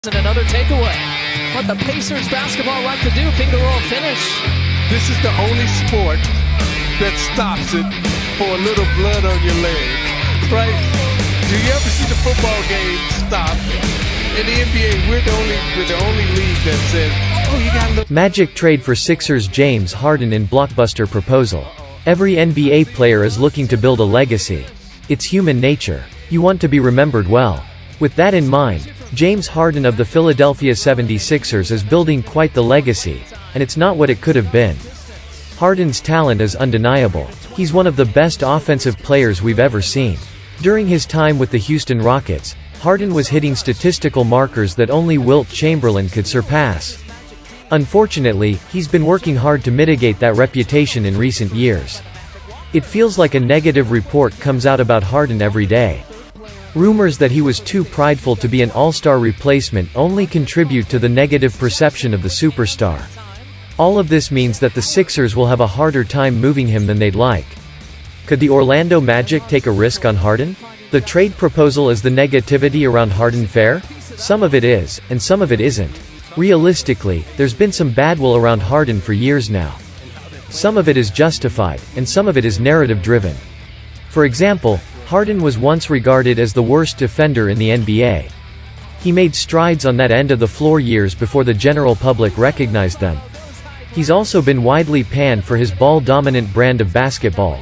And another takeaway. What the Pacers basketball like to do, finger roll finish. This is the only sport that stops it for a little blood on your leg, right? Do you ever see the football game stop? In the NBA, we're the only league that says, oh, you got a little... Magic trade for Sixers James Harden in Blockbuster proposal. Every NBA player is looking to build a legacy. It's human nature. You want to be remembered well. With that in mind, James Harden of the Philadelphia 76ers is building quite the legacy, and it's not what it could have been. Harden's talent is undeniable. He's one of the best offensive players we've ever seen. During his time with the Houston Rockets, Harden was hitting statistical markers that only Wilt Chamberlain could surpass. Unfortunately, he's been working hard to mitigate that reputation in recent years. It feels like a negative report comes out about Harden every day. Rumors that he was too prideful to be an all-star replacement only contribute to the negative perception of the superstar. All of this means that the Sixers will have a harder time moving him than they'd like. Could the Orlando Magic take a risk on Harden? The trade proposal. Is the negativity around Harden fair? Some of it is, and some of it isn't. Realistically, there's been some badwill around Harden for years now. Some of it is justified, and some of it is narrative-driven. For example, Harden was once regarded as the worst defender in the NBA. He made strides on that end of the floor years before the general public recognized them. He's also been widely panned for his ball-dominant brand of basketball.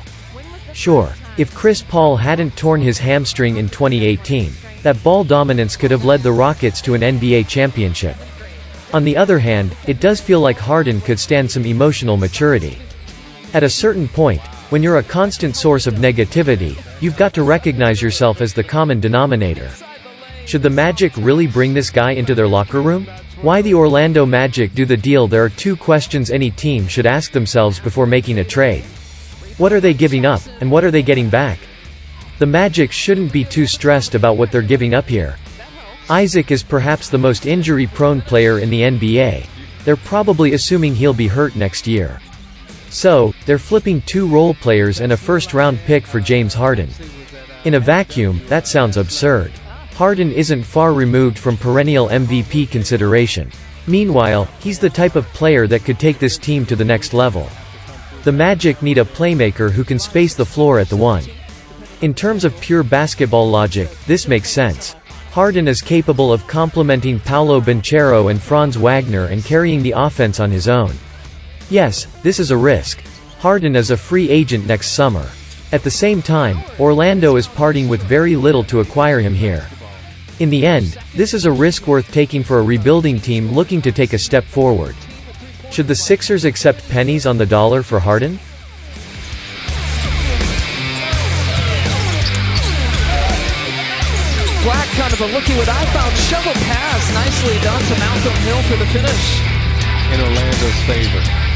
Sure, if Chris Paul hadn't torn his hamstring in 2018, that ball dominance could have led the Rockets to an NBA championship. On the other hand, it does feel like Harden could stand some emotional maturity. At a certain point, when you're a constant source of negativity, you've got to recognize yourself as the common denominator. Should the Magic really bring this guy into their locker room? Why the Orlando Magic do the deal? There are two questions any team should ask themselves before making a trade. What are they giving up, and what are they getting back? The Magic shouldn't be too stressed about what they're giving up here. Isaac is perhaps the most injury-prone player in the NBA. They're probably assuming he'll be hurt next year. So, they're flipping two role players and a first-round pick for James Harden. In a vacuum, that sounds absurd. Harden isn't far removed from perennial MVP consideration. Meanwhile, he's the type of player that could take this team to the next level. The Magic need a playmaker who can space the floor at the one. In terms of pure basketball logic, this makes sense. Harden is capable of complementing Paolo Banchero and Franz Wagner and carrying the offense on his own. Yes, this is a risk. Harden is a free agent next summer. At the same time, Orlando is parting with very little to acquire him here. In the end, this is a risk worth taking for a rebuilding team looking to take a step forward. Should the Sixers accept pennies on the dollar for Harden? Black kind of a looky what I found. Shovel pass nicely done to Malcolm Hill for the finish. In Orlando's favor.